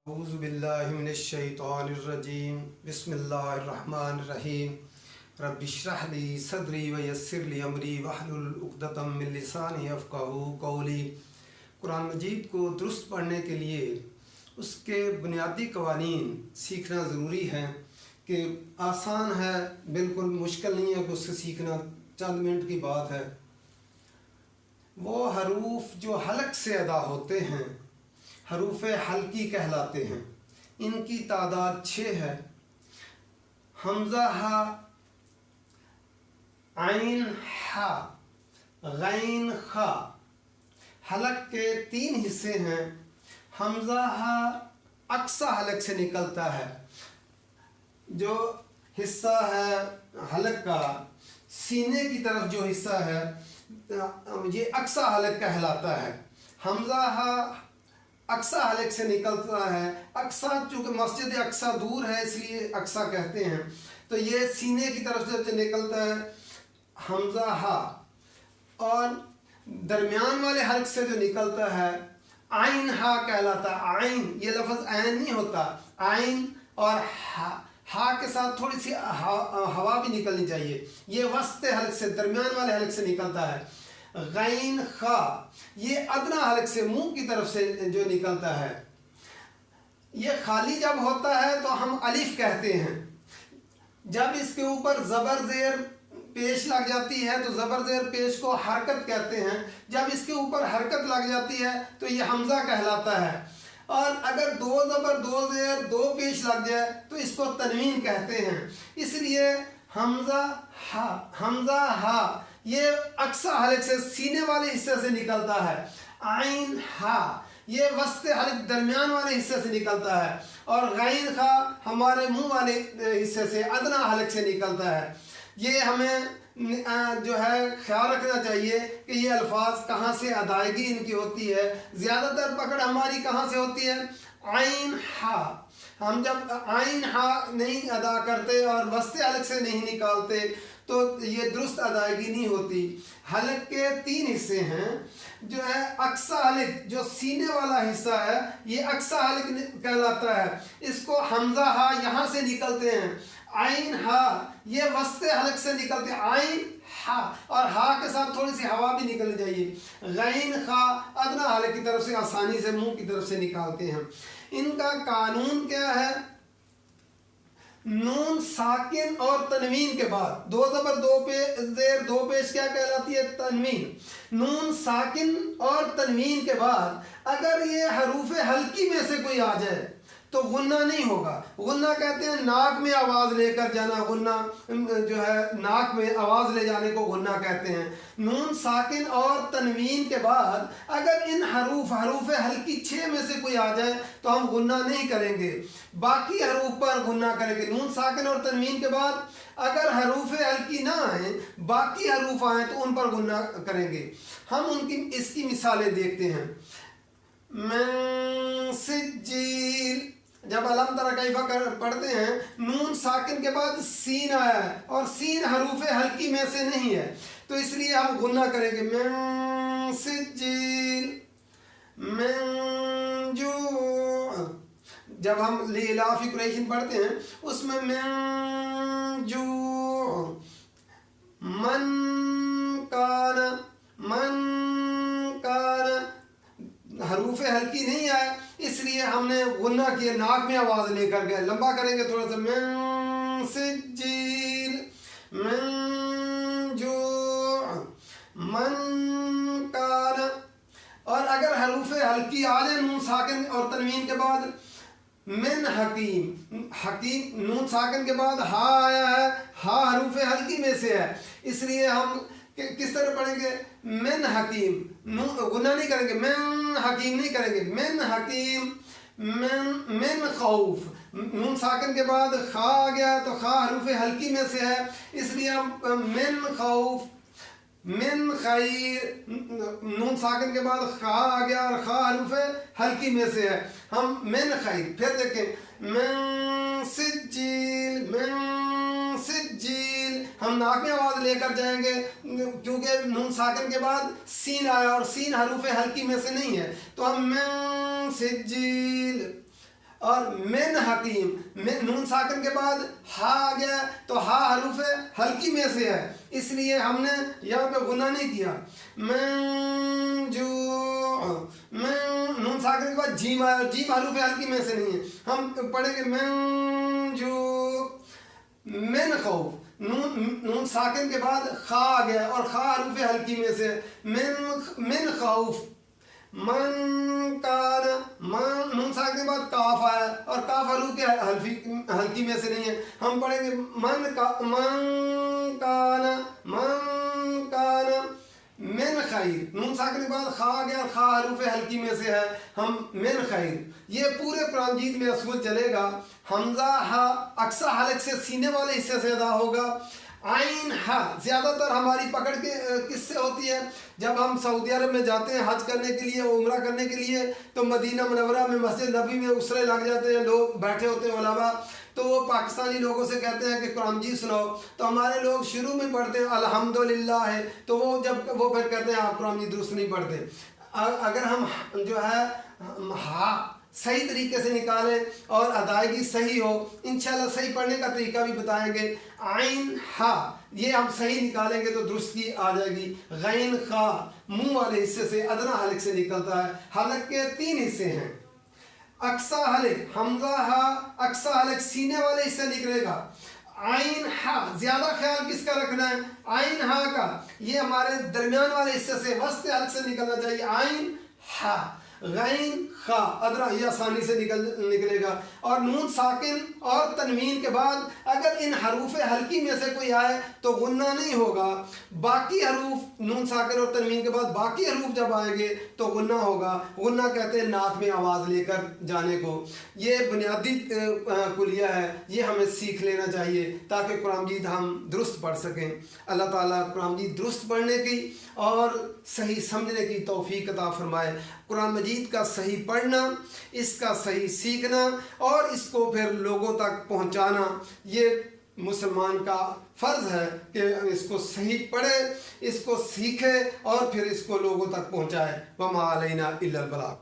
اعوذ باللہ من الشیطان الرجیم بسم اللہ الرحمن الرحیم رب اشرح لی صدری ویسر لی امری واحلل عقدۃ من لسانی یفقہوا قولی۔ قرآن مجید کو درست پڑھنے کے لیے اس کے بنیادی قوانین سیکھنا ضروری ہے کہ آسان ہے، بالکل مشکل نہیں ہے کہ اس سے سیکھنا چند منٹ کی بات ہے۔ وہ حروف جو حلق سے ادا ہوتے ہیں حروف حلقی کہلاتے ہیں، ان کی تعداد 6 ہے۔ حمزہ ہا، عین ہا، غین خا۔ حلق کے 3 حصے ہیں۔ حمزہ ہا اقصی حلق سے نکلتا ہے، جو حصہ ہے حلق کا سینے کی طرف جو حصہ ہے یہ اقصی حلق کہلاتا ہے۔ حمزہ ہا اقصی حلق سے نکلتا ہے۔ اقصی چونکہ مسجد اقصی دور ہے اس لیے اقصی کہتے ہیں، تو یہ سینے کی طرف سے نکلتا ہے حمزہ ہا۔ اور درمیان والے حلق سے جو نکلتا ہے عین ہا کہلاتا ہے۔ عین یہ لفظ عین نہیں ہوتا، عین اور ہا کے ساتھ تھوڑی سی ہوا بھی نکلنی چاہیے، یہ وسط حلق سے درمیان والے حلق سے نکلتا ہے۔ غین خا یہ ادنی حلق سے منہ کی طرف سے جو نکلتا ہے۔ یہ خالی جب ہوتا ہے تو ہم الف کہتے ہیں، جب اس کے اوپر زبر زیر پیش لگ جاتی ہے تو زبر زیر پیش کو حرکت کہتے ہیں، جب اس کے اوپر حرکت لگ جاتی ہے تو یہ حمزہ کہلاتا ہے۔ اور اگر 2 زبر 2 زیر 2 پیش لگ جائے تو اس کو تنوین کہتے ہیں۔ اس لیے حمزہ ہا یہ اقصی حلق سے سینے والے حصے سے نکلتا ہے۔ عین ہا یہ وسط حلق درمیان والے حصے سے نکلتا ہے، اور غین خا ہمارے منہ والے حصے سے ادنی حلق سے نکلتا ہے۔ یہ ہمیں جو ہے خیال رکھنا چاہیے کہ یہ الفاظ کہاں سے ادائیگی ان کی ہوتی ہے۔ زیادہ تر پکڑ ہماری کہاں سے ہوتی ہے؟ عین ہا۔ ہم جب عین ہا نہیں ادا کرتے اور وسط حلق سے نہیں نکالتے تو یہ درست ادائیگی نہیں ہوتی۔ حلق کے 3 حصے ہیں، جو ہے اقصی حلق جو سینے والا حصہ ہے یہ اقصی حلق کہلاتا ہے، اس کو حمزہ ہا یہاں سے نکلتے ہیں۔ عین ہا یہ وسط حلق سے نکلتے ہیں، عین ہا، اور ہا کے ساتھ تھوڑی سی ہوا بھی نکلنی چاہیے۔ غین خا ادنی حلق کی طرف سے آسانی سے منہ کی طرف سے نکالتے ہیں۔ ان کا قانون کیا ہے؟ نون ساکن اور تنوین کے بعد 2 زبر 2 زیر 2 پیش کیا کہلاتی ہے؟ تنوین۔ نون ساکن اور تنوین کے بعد اگر یہ حروف حلقی میں سے کوئی آ جائے تو غنہ نہیں ہوگا۔ غنہ کہتے ہیں ناک میں آواز لے کر جانا، غنہ جو ہے ناک میں آواز لے جانے کو غنہ کہتے ہیں۔ نون ساکن اور تنوین کے بعد اگر ان حروف حلقی 6 میں سے کوئی آ جائے تو ہم غنہ نہیں کریں گے، باقی حروف پر غنہ کریں گے۔ نون ساکن اور تنوین کے بعد اگر حروف حلقی نہ آئیں، باقی حروف آئیں تو ان پر غنہ کریں گے۔ ہم اس کی مثالیں دیکھتے ہیں۔ من سجیل، جب علم تری کیف پڑھتے ہیں نون ساکن کے بعد سین آیا ہے اور سین حروف حلقی میں سے نہیں ہے، تو اس لیے ہم غنہ کریں گے۔ من سجیل، من جو، جب ہم لیلاف قریش پڑھتے ہیں اس میں من جو، من کان حروف حلقی نہیں آئے اس لیے ہم نے غنہ کیا، ناک میں آواز لے کر گئے، لمبا کریں گے تھوڑا سا۔ من سجیل، من جو، من کان۔ اور اگر حروف حلقی آ جائیں نون ساکن اور تنوین کے بعد، من حکیم، حکیم نون ساکن کے بعد ہا آیا ہے، ہا حروف حلقی میں سے ہے، اس لیے ہم کس طرح پڑھیں گے؟ من حکیم، غنہ نہیں کریں گے، من حکیم نہیں کریں گے، من حکیم۔ من خوف، نون ساکن کے بعد خا آ گیا تو خا حروف حلقی میں سے ہے، اس لیے ہم من خوف۔ من خیر، نون ساکن کے بعد خا آ گیا اور خا حروف حلقی میں سے ہے، ہم من خیر۔ پھر دیکھیں من سجیل، من سجیل، ہم ناک میں آواز لے کر جائیں گے کیونکہ نون ساکن کے بعد سین آیا اور سین حروف حلقی میں سے نہیں ہے، تو ہم من سجیل۔ اور من حکیم، نون ساکن کے بعد ہا آ گیا تو ہا حروف ہلکی میں سے ہے، اس لیے ہم نے یہاں پہ غنہ نہیں کیا. من جو نون ساکن کے بعد جیم آیا، جیم حروف ہلکی میں سے نہیں ہے، ہم پڑھیں گے من جو من خوف. نون ساکن کے بعد خا آ گیا اور خا حروف ہلکی میں سے، من خوف. من کان، نون ساکن کے بعد کاف آیا اور کاف حروف کے ہلکی میں سے نہیں ہے، ہم پڑھیں گے من کان من خیر. نون ساکن کے بعد خا آ گیا اور خا حروف ہلکی میں سے ہے، ہم من خیر. یہ پورے قرآن مجید میں اصول چلے گا. حمزہ ہا اقصی حلق سے سینے والے حصے سے ادا ہوگا. عین ہا زیادہ تر ہماری پکڑ کے کس سے ہوتی ہے؟ جب ہم سعودی عرب میں جاتے ہیں حج کرنے کے لیے، عمرہ کرنے کے لیے، تو مدینہ منورہ میں مسجد نبی میں اسرے لگ جاتے ہیں، لوگ بیٹھے ہوتے ہیں علماء، تو وہ پاکستانی لوگوں سے کہتے ہیں کہ قرآن مجید سناؤ، تو ہمارے لوگ شروع میں پڑھتے ہیں الحمدللہ ہے، تو وہ جب وہ پھر کہتے ہیں آپ قرآن مجید درست نہیں پڑھتے. اگر ہم جو ہے ہا صحیح طریقے سے نکالیں اور ادائیگی صحیح ہو، انشاءاللہ صحیح پڑھنے کا طریقہ بھی بتائیں گے. عین ہا یہ ہم صحیح نکالیں گے تو درستی آ جائے گی. غین خا منہ والے حصے سے ادنا حلق سے نکلتا ہے. حلق کے 3 حصے ہیں. اقصی حلق حمزہ ہا اقصی حلق سینے والے حصے نکلے گا. عین ہا زیادہ خیال کس کا رکھنا ہے؟ عین ہا کا یہ ہمارے درمیان والے حصے سے وسط حلق سے نکلنا چاہیے. عین ہا. غین خا ادرا یہ آسانی سے نکلے گا. اور نون ساکن اور تنوین کے بعد اگر ان حروف ہلکی میں سے کوئی آئے تو غنہ نہیں ہوگا. باقی حروف نون ساکن اور تنوین کے بعد باقی حروف جب آئیں گے تو غنہ ہوگا. غنہ کہتے ہیں ناک میں آواز لے کر جانے کو. یہ بنیادی کلیہ ہے، یہ ہمیں سیکھ لینا چاہیے تاکہ قرآن مجید ہم درست پڑھ سکیں. اللہ تعالیٰ قرآن مجید درست پڑھنے کی اور صحیح سمجھنے کی توفیق عطا فرمائے. قرآن مجید کا صحیح پڑھنا، اس کا صحیح سیکھنا اور اس کو پھر لوگوں تک پہنچانا یہ مسلمان کا فرض ہے کہ اس کو صحیح پڑھے، اس کو سیکھے اور پھر اس کو لوگوں تک پہنچائے. وما علینا الا البلاغ.